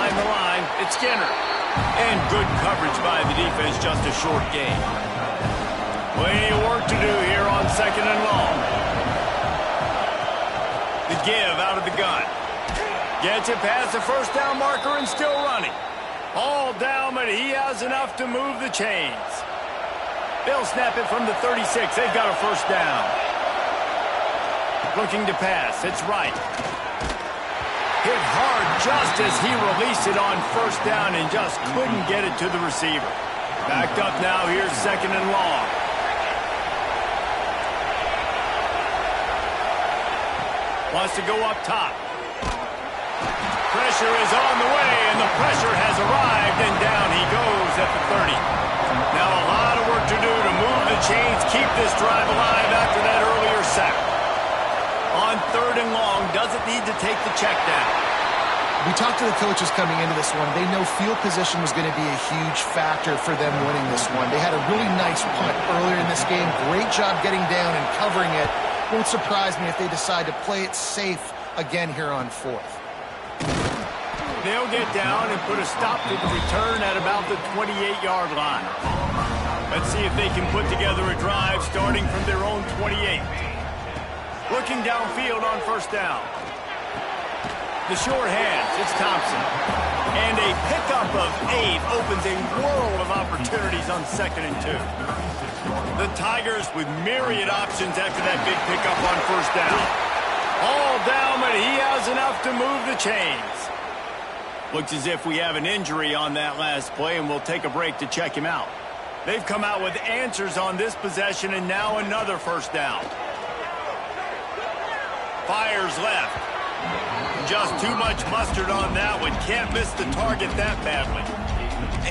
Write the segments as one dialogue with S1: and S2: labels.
S1: behind the line. It's Skinner. And good coverage by the defense, just a short gain. Plenty of work to do here on 2nd and long. The give out of the gun. Gets it past the first down marker and still running. All down, but he has enough to move the chains. They'll snap it from the 36. They've got a first down. Looking to pass. It's right. Hit hard just as he released it on first down and just couldn't get it to the receiver. Backed up now. Here's 2nd and long. Wants to go up top. Pressure is on the way, and the pressure has arrived, and down he goes at the 30. Now a lot of work to do to move the chains, keep this drive alive after that earlier sack. On 3rd and long, doesn't need to take the check down.
S2: We talked to the coaches coming into this one. They know field position was going to be a huge factor for them winning this one. They had a really nice punt earlier in this game. Great job getting down and covering it. Won't surprise me if they decide to play it safe again here on 4th.
S1: They'll get down and put a stop to the return at about the 28-yard line. Let's see if they can put together a drive starting from their own 28. Looking downfield on first down. The short hands, it's Thompson. And a pickup of 8 opens a world of opportunities on 2nd and 2. The Tigers with myriad options after that big pickup on first down. All down, but he has enough to move the chains. Looks as if we have an injury on that last play, and we'll take a break to check him out. They've come out with answers on this possession, and now another first down. Fires left. Just too much mustard on that one. Can't miss the target that badly.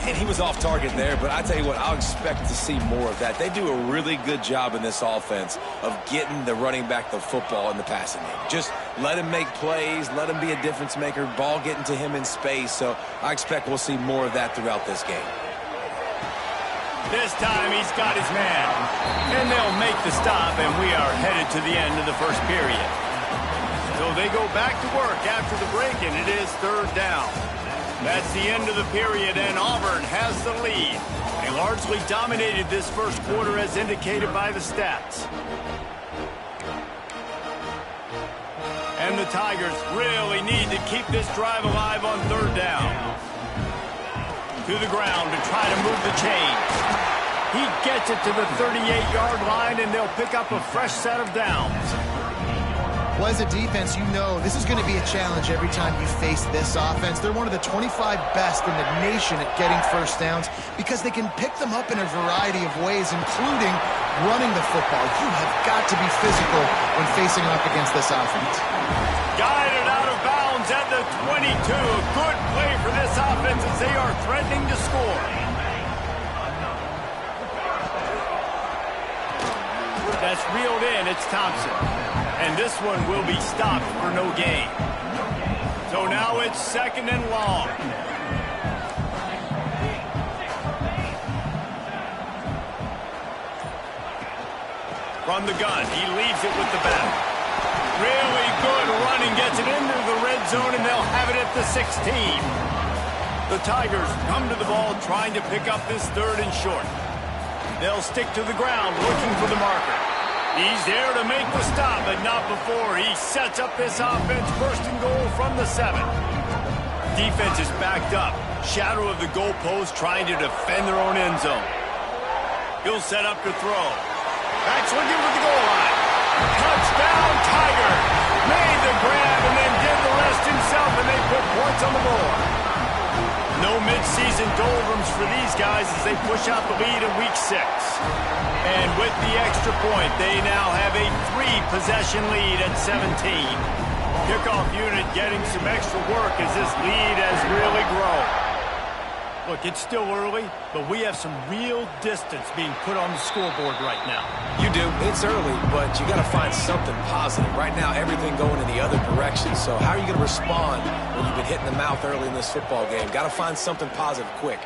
S3: And he was off target there, but I tell you what, I'll expect to see more of that. They do a really good job in this offense of getting the running back the football in the passing game. Just let him make plays, let him be a difference maker, ball getting to him in space. So I expect we'll see more of that throughout this game.
S1: This time he's got his man. And they'll make the stop, and we are headed to the end of the first period. So they go back to work after the break, and it is 3rd down. That's the end of the period, and Auburn has the lead. They largely dominated this first quarter as indicated by the stats. And the Tigers really need to keep this drive alive on 3rd down. To the ground to try to move the chains. He gets it to the 38-yard line, and they'll pick up a fresh set of downs.
S2: Well, as a defense, you know this is going to be a challenge every time you face this offense. They're one of the 25 best in the nation at getting first downs because they can pick them up in a variety of ways, including running the football. You have got to be physical when facing off against this offense.
S1: Guided out of bounds at the 22. A good play for this offense as they are threatening to score. That's reeled in. It's Thompson. And this one will be stopped for no gain. So now it's 2nd and long. From the gun, he leaves it with the back. Really good running, gets it into the red zone, and they'll have it at the 16. The Tigers come to the ball trying to pick up this 3rd and short. They'll stick to the ground looking for the marker. He's there to make the stop, but not before he sets up this offense. 1st and goal from the 7. Defense is backed up. Shadow of the goalpost trying to defend their own end zone. He'll set up to throw. Back swinging with the goal line. Touchdown, Tiger. Made the grab and then did the rest himself, and they put points on the board. No midseason doldrums for these guys as they push out the lead in week 6. And with the extra point, they now have a 3-possession lead at 17. Kickoff unit getting some extra work as this lead has really grown. Look, it's still early, but we have some real distance being put on the scoreboard right now.
S3: You do. It's early, but you got to find something positive. Right now, everything going in the other direction. So how are you going to respond when you've been hit in the mouth early in this football game? Got to find something positive quick.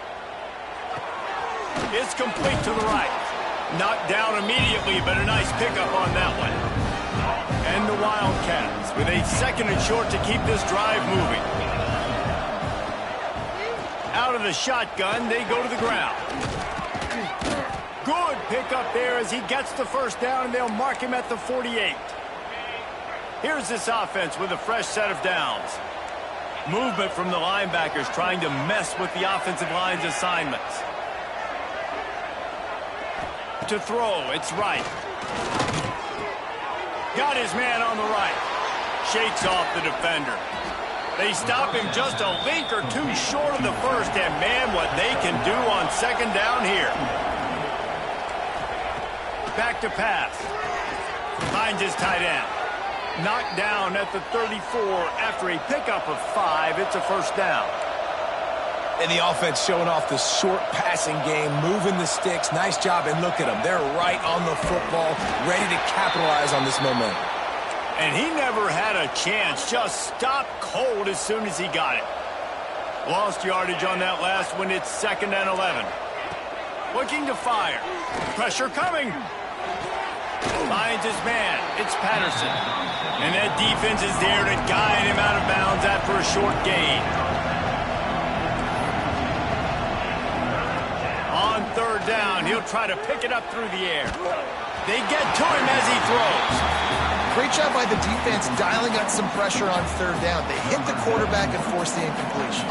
S1: It's complete to the right. Knocked down immediately, but a nice pickup on that one. And the Wildcats with a 2nd and short to keep this drive moving. a shotgun. They go to the ground. Good pickup there as he gets the first down, and they'll mark him at the 48. Here's this offense with a fresh set of downs. Movement from the linebackers trying to mess with the offensive line's assignments. To throw, it's right. Got his man on the right. Shakes off the defender. They stop him just a link or two short of the first, and man, what they can do on second down here. Back to pass. Finds his tight end. Knocked down at the 34 after a pickup of 5. It's a first down.
S3: And the offense showing off the short passing game, moving the sticks. Nice job, and look at them. They're right on the football, ready to capitalize on this momentum.
S1: And he never had a chance. Just stopped cold as soon as he got it. Lost yardage on that last one. It's 2nd and 11. Looking to fire. Pressure coming. Finds his man. It's Patterson. And that defense is there to guide him out of bounds after a short gain. On third down, he'll try to pick it up through the air. They get to him as he throws.
S2: Great job by the defense dialing up some pressure on third down. They hit the quarterback and force the incompletion.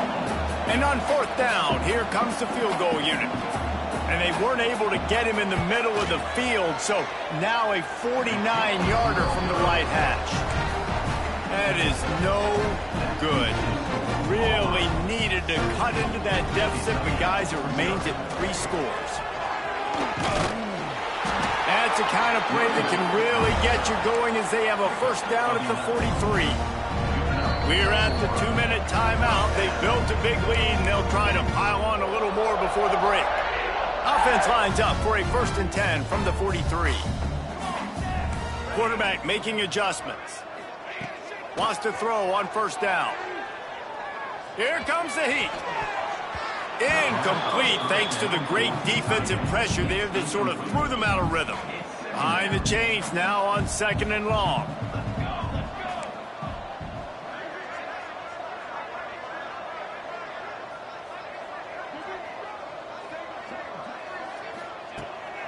S1: And on fourth down, here comes the field goal unit. And they weren't able to get him in the middle of the field, so now a 49-yarder from the right hash. That is no good. Really needed to cut into that deficit, but guys, it remains at 3 scores. That's the kind of play that can really get you going as they have a first down at the 43. We're at the 2-minute timeout. They built a big lead, and they'll try to pile on a little more before the break. Offense lines up for a 1st and 10 from the 43. Quarterback making adjustments. Wants to throw on first down. Here comes the heat. Incomplete thanks to the great defensive pressure there that sort of threw them out of rhythm. Behind the chains now on 2nd and long.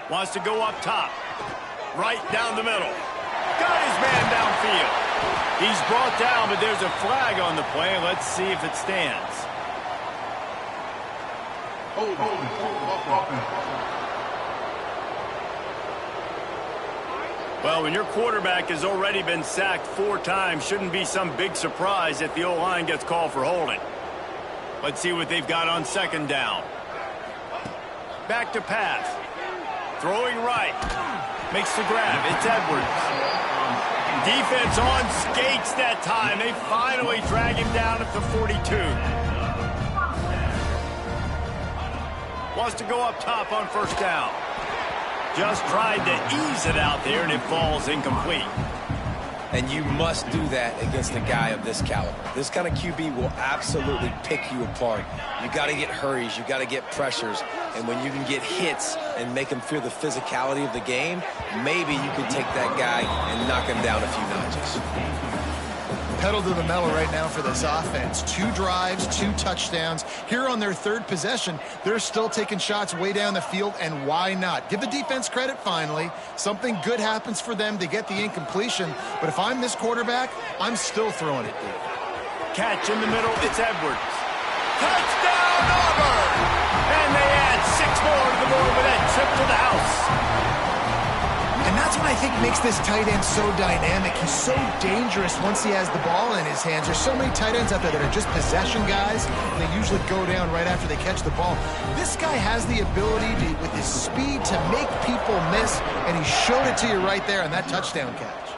S1: Wants to go up top. Right down the middle. Got his man downfield. He's brought down, but there's a flag on the play. Let's see if it stands. Well, when your quarterback has already been sacked 4 times, shouldn't be some big surprise if the O-line gets called for holding. Let's see what they've got on 2nd down. Back to pass. Throwing right. Makes the grab. It's Edwards. Defense on skates that time. They finally drag him down at the 42. Wants to go up top on first down. Just tried to ease it out there, and it falls incomplete.
S3: And you must do that against a guy of this caliber. This kind of QB will absolutely pick you apart. You got to get hurries. You got to get pressures. And when you can get hits and make him feel the physicality of the game, maybe you can take that guy and knock him down a few notches.
S2: Pedal to the metal right now for this offense. 2 drives, 2 touchdowns. Here on their 3rd possession, they're still taking shots way down the field, and why not? Give the defense credit finally. Something good happens for them to get the incompletion, but if I'm this quarterback, I'm still throwing it deep.
S1: Catch in the middle, it's Edwards. Touchdown, Auburn! And they add 6 more to the board with that trip to the house.
S2: And that's what I think makes this tight end so dynamic. He's so dangerous once he has the ball in his hands. There's so many tight ends out there that are just possession guys, and they usually go down right after they catch the ball. This guy has the ability to, with his speed, to make people miss, and he showed it to you right there on that touchdown catch.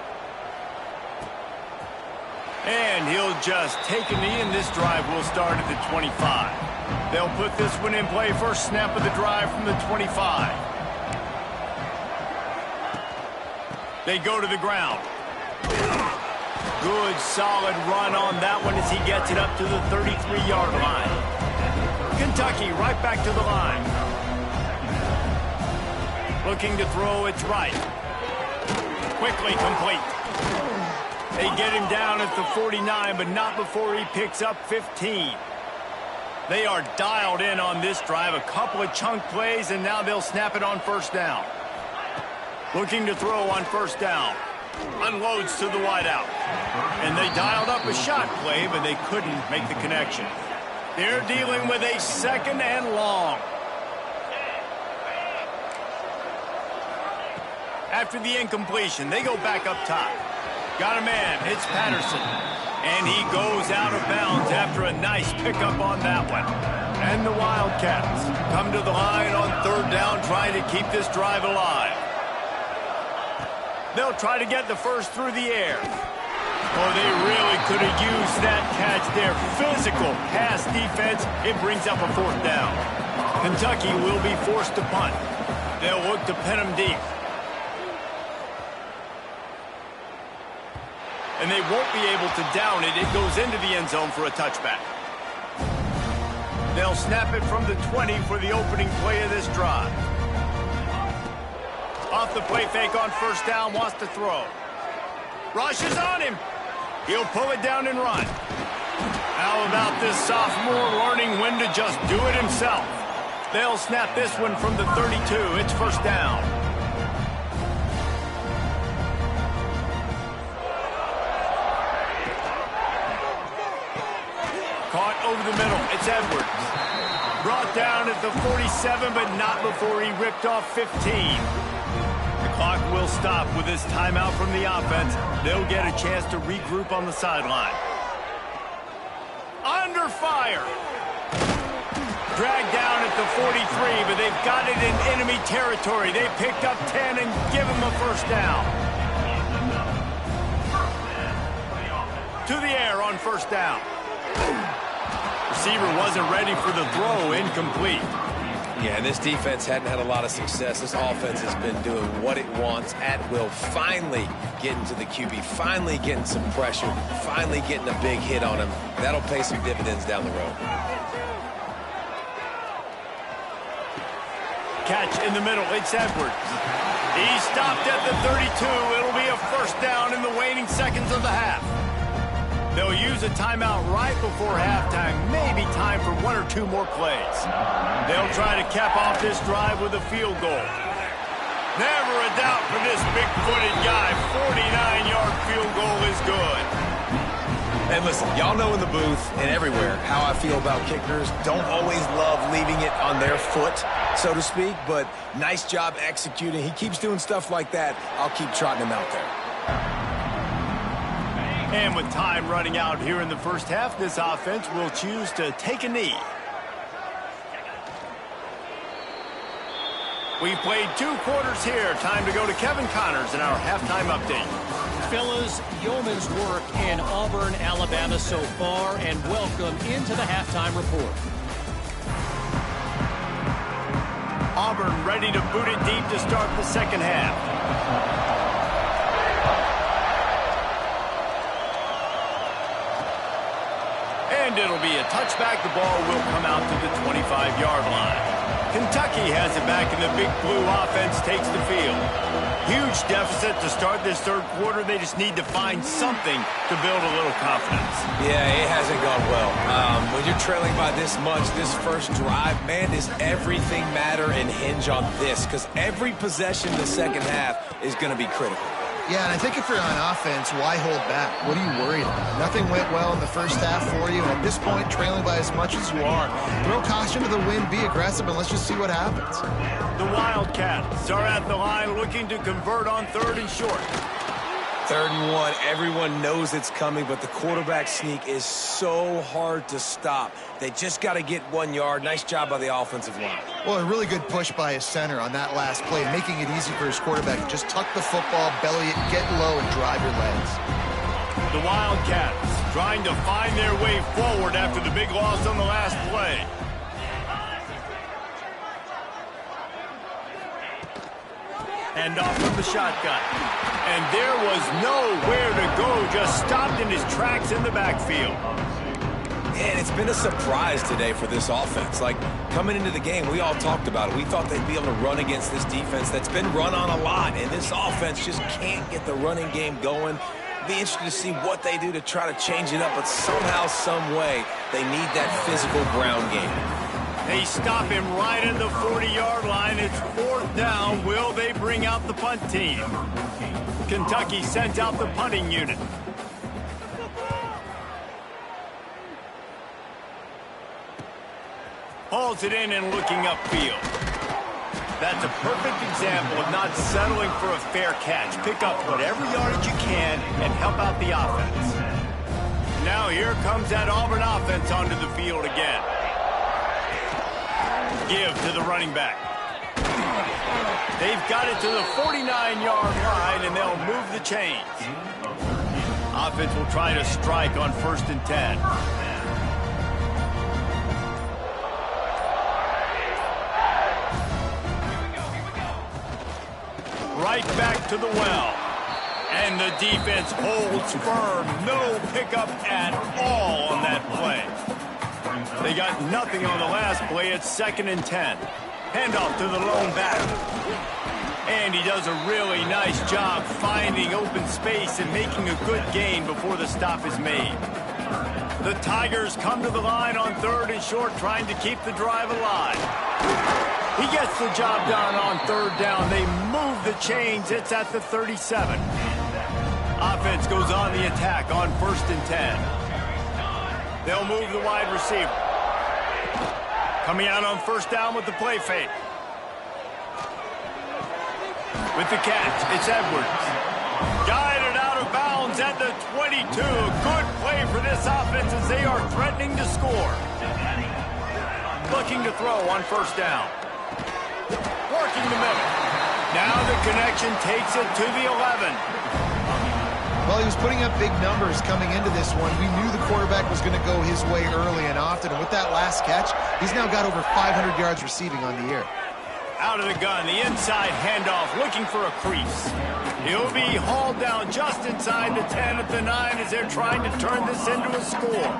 S1: And he'll just take a knee, and this drive will start at the 25. They'll put this one in play. First snap of the drive from the 25. They go to the ground. Good, solid run on that one as he gets it up to the 33-yard line. Kentucky right back to the line. Looking to throw, it's right. Quickly complete. They get him down at the 49, but not before he picks up 15. They are dialed in on this drive. A couple of chunk plays, and now they'll snap it on first down. Looking to throw on first down. Unloads to the wideout. And they dialed up a shot play, but they couldn't make the connection. They're dealing with a 2nd and long. After the incompletion, they go back up top. Got a man. It's Patterson. And he goes out of bounds after a nice pickup on that one. And the Wildcats come to the line on 3rd down, trying to keep this drive alive. They'll try to get the first through the air. Oh, they really could have used that catch there. Physical pass defense. It brings up a 4th down. Kentucky will be forced to punt. They'll look to pin them deep. And they won't be able to down it. It goes into the end zone for a touchback. They'll snap it from the 20 for the opening play of this drive. Off the play fake on first down, wants to throw. Rushes on him. He'll pull it down and run. How about this sophomore learning when to just do it himself? They'll snap this one from the 32. It's first down. Caught over the middle. It's Edwards. Brought down at the 47, but not before he ripped off 15. The clock will stop with this timeout from the offense. They'll get a chance to regroup on the sideline. Under fire. Dragged down at the 43, but they've got it in enemy territory. They picked up 10 and give him a first down. To the air on first down. Receiver wasn't ready for the throw, incomplete.
S3: Yeah, and this defense hadn't had a lot of success. This offense has been doing what it wants at will. Finally getting to the QB, finally getting some pressure, finally getting a big hit on him. That'll pay some dividends down the road.
S1: Catch in the middle, it's Edwards. He stopped at the 32. It'll be a first down in the waning seconds of the half. They'll use a timeout right before halftime. Maybe time for 1 or 2 more plays. They'll try to cap off this drive with a field goal. Never a doubt for this big-footed guy. 49-yard field goal is good.
S3: And listen, y'all know in the booth and everywhere how I feel about kickers. Don't always love leaving it on their foot, so to speak, but nice job executing. He keeps doing stuff like that. I'll keep trotting him out there.
S1: And with time running out here in the first half, this offense will choose to take a knee. We played 2 quarters here. Time to go to Kevin Connors in our halftime update.
S4: Fellas, yeoman's work in Auburn, Alabama so far, and welcome into the halftime report.
S1: Auburn ready to boot it deep to start the second half. And it'll be a touchback. The ball will come out to the 25-yard line. Kentucky has it back, and the Big Blue offense takes the field. Huge deficit to start this third quarter. They just need to find something to build a little confidence.
S3: Yeah, it hasn't gone well. When you're trailing by this much, this first drive, man, does everything matter and hinge on this? Because every possession in the second half is going to be critical.
S2: Yeah, and I think if you're on offense, why hold back? What are you worried about? Nothing went well in the first half for you, and at this point, trailing by as much as you are. Throw caution to the wind, be aggressive, and let's just see what happens.
S1: The Wildcats are at the line looking to convert on 3rd and short.
S3: 3rd and 1, everyone knows it's coming, but the quarterback sneak is so hard to stop. They just got to get 1 yard. Nice job by the offensive line.
S2: Well, a really good push by his center on that last play, making it easy for his quarterback to just tuck the football, belly it, get low, and drive your legs.
S1: The Wildcats trying to find their way forward after the big loss on the last play. And off from the shotgun. And there was nowhere to go, just stopped in his tracks in the backfield.
S3: And it's been a surprise today for this offense. Like, coming into the game, we all talked about it. We thought they'd be able to run against this defense that's been run on a lot, and this offense just can't get the running game going. Be interested to see what they do to try to change it up, but somehow, some way, they need that physical ground game.
S1: They stop him right at the 40-yard line. It's 4th down. Will they bring out the punt team? Kentucky sent out the punting unit. Hauls it in and looking upfield. That's a perfect example of not settling for a fair catch. Pick up whatever yardage you can and help out the offense. Now here comes that Auburn offense onto the field again. Give to the running back. They've got it to the 49-yard line, and they'll move the chains. Offense will try to strike on 1st and 10. Right back to the well. And the defense holds firm. No pickup at all on that play. They got nothing on the last play. It's 2nd and 10. Handoff to the lone back. And he does a really nice job finding open space and making a good gain before the stop is made. The Tigers come to the line on 3rd and short, trying to keep the drive alive. He gets the job done on 3rd down. They move the chains. It's at the 37. Offense goes on the attack on 1st and 10. They'll move the wide receiver. Coming out on 1st down with the play fake. With the catch, it's Edwards. Guided out of bounds at the 22. Good play for this offense as they are threatening to score. Looking to throw on 1st down. Working the middle. Now the connection takes it to the 11.
S2: Well, he was putting up big numbers coming into this one. We knew the quarterback was going to go his way early and often. And with that last catch, he's now got over 500 yards receiving on the year.
S1: Out of the gun, the inside handoff, looking for a crease. He'll be hauled down just inside the 10 at the 9 as they're trying to turn this into a score.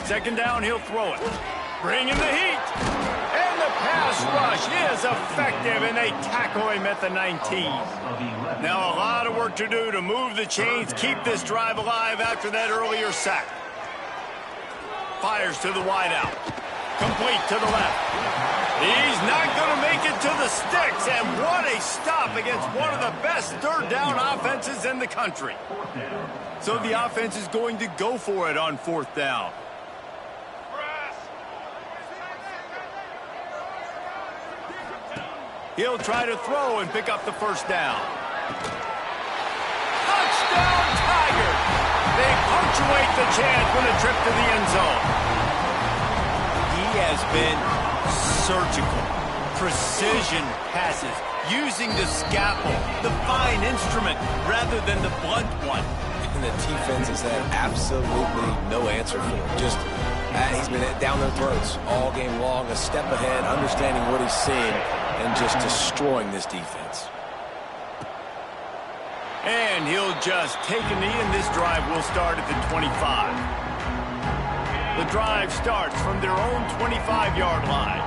S1: 2nd down, he'll throw it. Bring in the heat. And the pass rush is effective, and they tackle him at the 19. Now a lot of work to do to move the chains, keep this drive alive after that earlier sack. Fires to the wideout. Complete to the left. He's not going to make it to the sticks, and what a stop against one of the best 3rd down offenses in the country. So the offense is going to go for it on 4th down. He'll try to throw and pick up the 1st down. Touchdown, Tigers! They punctuate the chance with a trip to the end zone. He has been surgical. Precision passes, using the scalpel, the fine instrument, rather than the blunt one.
S3: And the defense has had absolutely no answer for him. Just, he's been down their throats all game long, a step ahead, understanding what he's seeing, and just destroying this defense.
S1: And he'll just take a knee, and this drive will start at the 25. The drive starts from their own 25-yard line.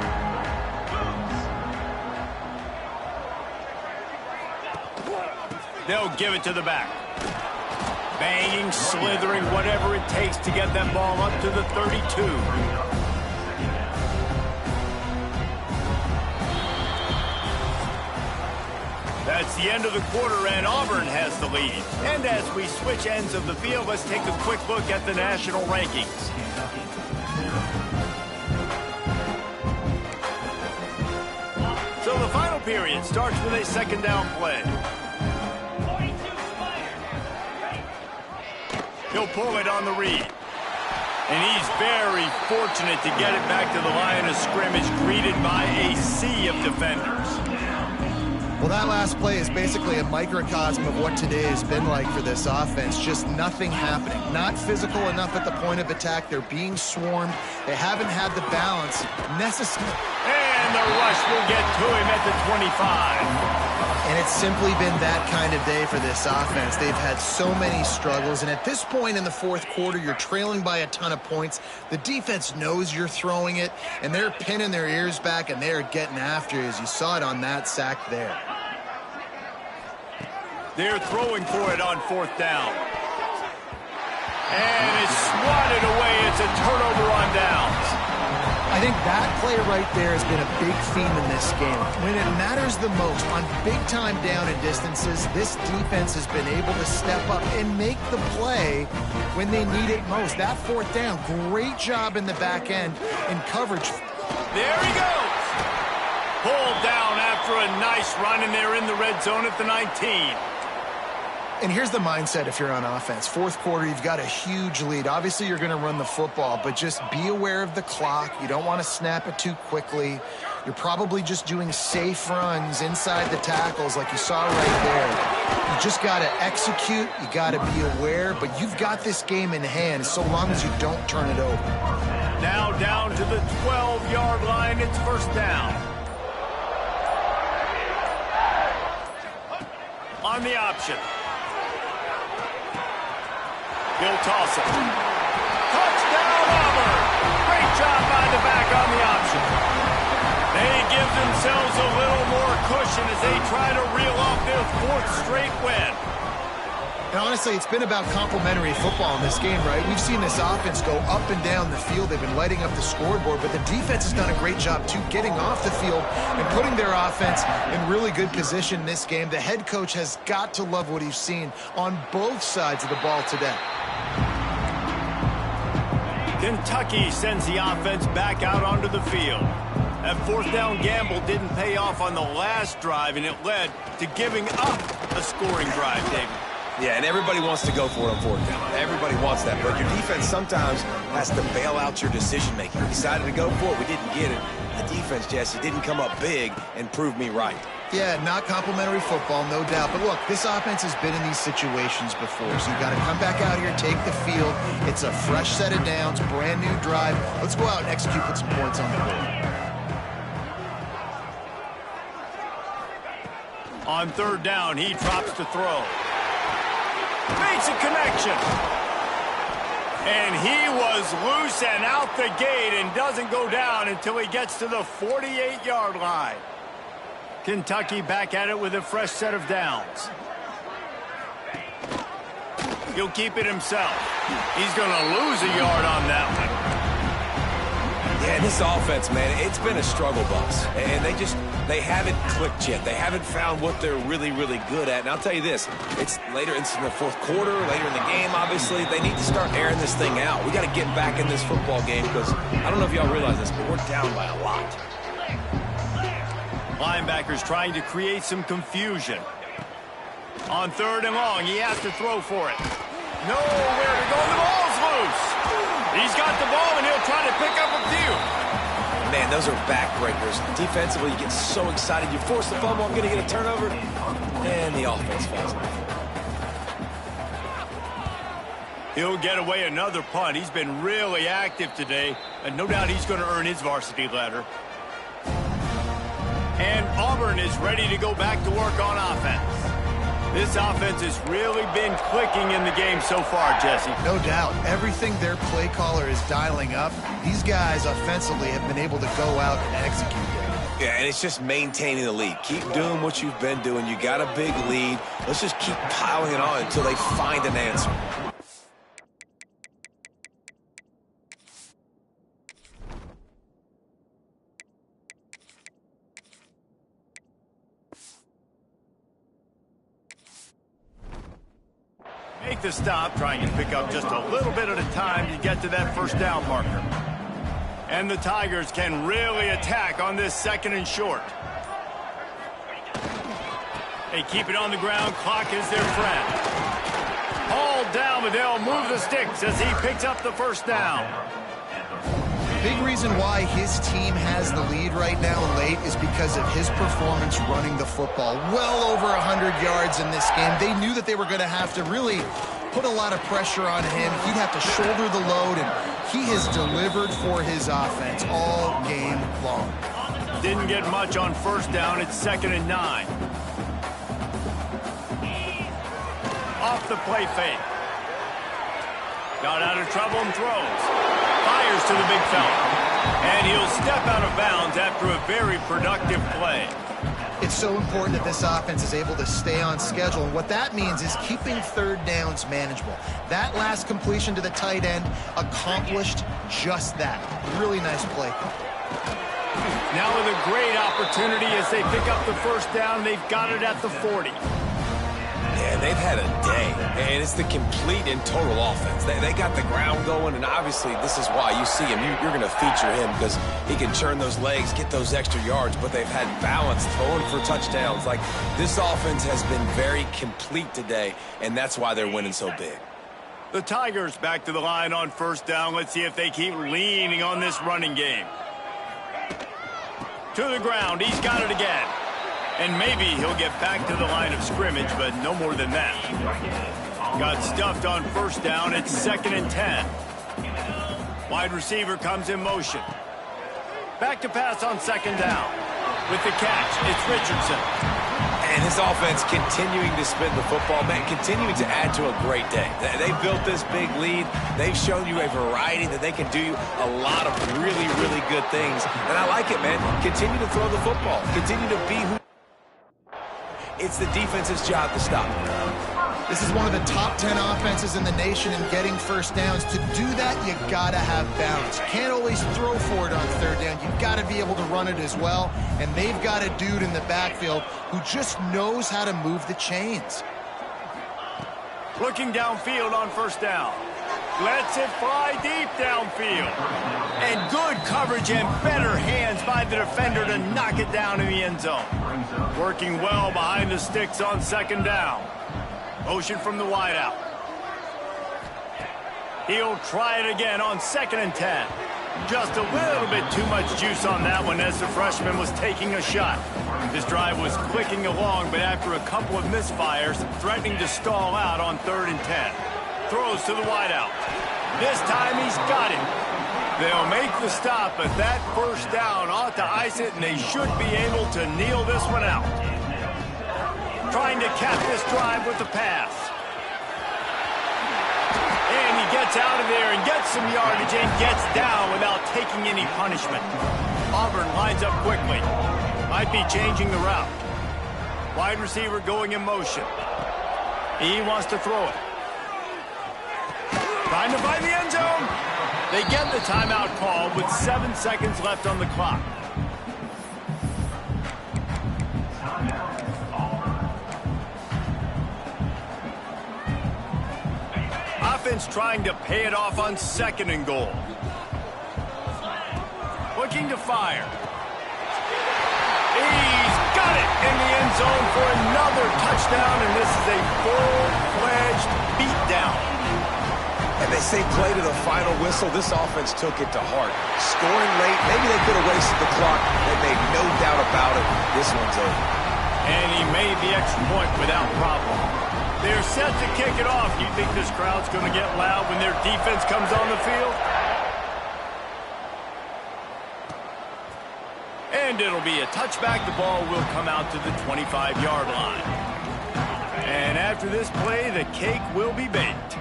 S1: They'll give it to the back. Banging, slithering, whatever it takes to get that ball up to the 32. That's the end of the quarter, and Auburn has the lead. And as we switch ends of the field, let's take a quick look at the national rankings. So the final period starts with a 2nd down play. He'll pull it on the read. And he's very fortunate to get it back to the line of scrimmage, greeted by a sea of defenders.
S2: Well, that last play is basically a microcosm of what today has been like for this offense. Just nothing happening. Not physical enough at the point of attack. They're being swarmed. They haven't had the balance necessary.
S1: And the rush will get to him at the 25.
S2: And it's simply been that kind of day for this offense. They've had so many struggles, and at this point in the 4th quarter, you're trailing by a ton of points. The defense knows you're throwing it, and they're pinning their ears back, and they're getting after you, as you saw it on that sack there.
S1: They're throwing for it on 4th down. And it's swatted away. It's a turnover on downs.
S2: I think that play right there has been a big theme in this game. When it matters the most, on big-time down and distances, this defense has been able to step up and make the play when they need it most. That 4th down, great job in the back end in coverage.
S1: There he goes. Pulled down after a nice run, and they're in the red zone at the 19.
S2: And here's the mindset if you're on offense. 4th quarter, you've got a huge lead. Obviously, you're going to run the football, but just be aware of the clock. You don't want to snap it too quickly. You're probably just doing safe runs inside the tackles like you saw right there. You just got to execute. You got to be aware, but you've got this game in hand so long as you don't turn it over.
S1: Now down to the 12-yard line. It's 1st down. On the option. He'll toss it. Touchdown, Auburn! Great job by the back on the option. They give themselves a little more cushion as they try to reel off their 4th straight win.
S2: And honestly, it's been about complementary football in this game, right? We've seen this offense go up and down the field. They've been lighting up the scoreboard, but the defense has done a great job, too, getting off the field and putting their offense in really good position in this game. The head coach has got to love what he's seen on both sides of the ball today.
S1: Kentucky sends the offense back out onto the field. That 4th down gamble didn't pay off on the last drive, and it led to giving up a scoring drive, David.
S3: Yeah, and everybody wants to go for it on 4th down. Everybody wants that, but your defense sometimes has to bail out your decision-making. We decided to go for it. We didn't get it. The defense, Jesse, didn't come up big and prove me right.
S2: Yeah, not complimentary football, no doubt. But look, this offense has been in these situations before, so you got to come back out here, take the field. It's a fresh set of downs, brand new drive. Let's go out and execute, put some points on the board.
S1: On 3rd down, he drops to throw. Makes a connection. And he was loose and out the gate and doesn't go down until he gets to the 48-yard line. Kentucky back at it with a fresh set of downs. He'll keep it himself. He's going to lose a yard on that one.
S3: Yeah, this offense, man, it's been a struggle bus. And they haven't clicked yet. They haven't found what they're really, really good at. And I'll tell you this, it's in the 4th quarter, later in the game, obviously. They need to start airing this thing out. We got to get back in this football game because I don't know if y'all realize this, but we're down by a lot.
S1: Linebackers trying to create some confusion. On 3rd and long, he has to throw for it. Nowhere to go. The ball's loose. He's got the ball, and he'll try to pick up a few.
S3: Man, those are backbreakers. Defensively, you get so excited. You force the fumble, I'm going to get a turnover, and the offense falls off.
S1: He'll get away another punt. He's been really active today, and no doubt he's going to earn his varsity letter. And Auburn is ready to go back to work on offense. This offense has really been clicking in the game so far, Jesse.
S2: No doubt. Everything their play caller is dialing up, these guys offensively have been able to go out and execute it.
S3: Yeah, and it's just maintaining the lead. Keep doing what you've been doing. You got a big lead. Let's just keep piling it on until they find an answer.
S1: Make the stop, trying to pick up just a little bit at a time to get to that 1st down marker. And the Tigers can really attack on this 2nd and short. They keep it on the ground. Clock is their friend. Hauled down, but they'll move the sticks as he picks up the 1st down.
S2: Big reason why his team has the lead right now late is because of his performance running the football. Well over 100 yards in this game. They knew that they were going to have to really put a lot of pressure on him. He'd have to shoulder the load, and he has delivered for his offense all game long.
S1: Didn't get much on 1st down. It's 2nd and 9. Off the play fake. Got out of trouble and throws. Fires to the big fella. And he'll step out of bounds after a very productive play.
S2: It's so important that this offense is able to stay on schedule, and what that means is keeping third downs manageable. That last completion to the tight end accomplished just that. Really nice play.
S1: Now with a great opportunity as they pick up the first down. They've got it at the 40.
S3: Yeah, they've had a day, and it's the complete and total offense. They got the ground going, and obviously this is why you see him. You're going to feature him because he can churn those legs, get those extra yards, but they've had balance, throwing for touchdowns. Like, this offense has been very complete today, and that's why they're winning so big.
S1: The Tigers back to the line on first down. Let's see if they keep leaning on this running game. To the ground. He's got it again. And maybe he'll get back to the line of scrimmage, but no more than that. Got stuffed on first down. It's 2nd and 10. Wide receiver comes in motion. Back to pass on 2nd down. With the catch, it's Richardson.
S3: And his offense continuing to spin the football, man, continuing to add to a great day. They built this big lead. They've shown you a variety that they can do a lot of really, really good things. And I like it, man. Continue to throw the football. Continue to be who. It's the defense's job to stop.
S2: This is one of the top 10 offenses in the nation in getting first downs. To do that, you got to have balance. You can't always throw for it on third down. You've got to be able to run it as well. And they've got a dude in the backfield who just knows how to move the chains.
S1: Looking downfield on first down. Lets it fly deep downfield. And good coverage and better hands by the defender to knock it down in the end zone. Working well behind the sticks on 2nd down. Motion from the wideout. He'll try it again on 2nd and 10. Just a little bit too much juice on that one as the freshman was taking a shot. This drive was clicking along, but after a couple of misfires, threatening to stall out on 3rd and 10. Throws to the wideout. This time he's got it. They'll make the stop, but that first down ought to ice it, and they should be able to kneel this one out. Trying to cap this drive with the pass. And he gets out of there and gets some yardage and gets down without taking any punishment. Auburn lines up quickly. Might be changing the route. Wide receiver going in motion. He wants to throw it. Trying to find the end zone. They get the timeout call with 7 seconds left on the clock. Offense trying to pay it off on 2nd and goal. Looking to fire. He's got it in the end zone for another touchdown, and this is a full-fledged beatdown.
S3: And they say play to the final whistle. This offense took it to heart. Scoring late, maybe they could have wasted the clock. They made no doubt about it. This one's over.
S1: And he made the extra point without problem. They're set to kick it off. You think this crowd's going to get loud when their defense comes on the field? And it'll be a touchback. The ball will come out to the 25-yard line. And after this play, the cake will be baked.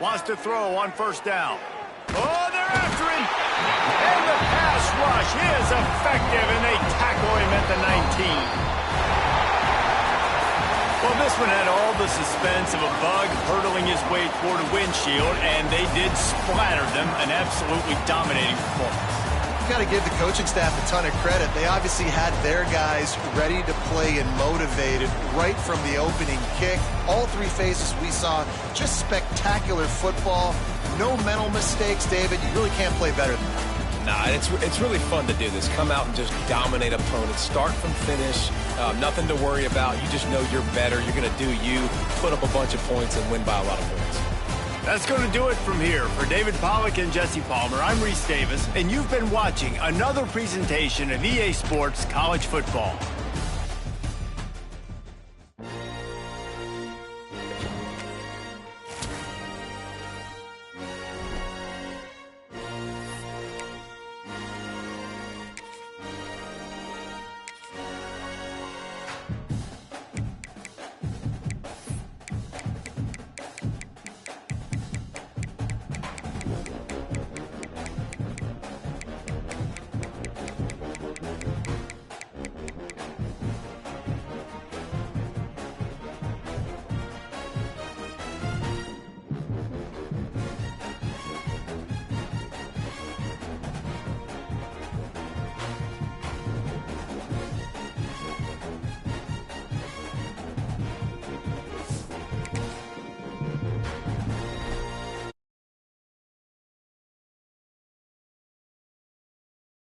S1: Wants to throw on first down. Oh, they're after him. And the pass rush is effective, and they tackle him at the 19. Well, this one had all the suspense of a bug hurtling his way toward a windshield, and they did splatter them. An absolutely dominating performance.
S2: You've got to give the coaching staff a ton of credit. They obviously had their guys ready to play and motivated right from the opening kick. All 3 phases we saw, just spectacular football. No mental mistakes, David. You really can't play better than that.
S3: Nah, it's really fun to do this. Come out and just dominate opponents. Start from finish. Nothing to worry about. You just know you're better. You're going to do you, put up a bunch of points, and win by a lot of points.
S1: That's going to do it from here. For David Pollack and Jesse Palmer, I'm Reese Davis, and you've been watching another presentation of EA Sports College Football.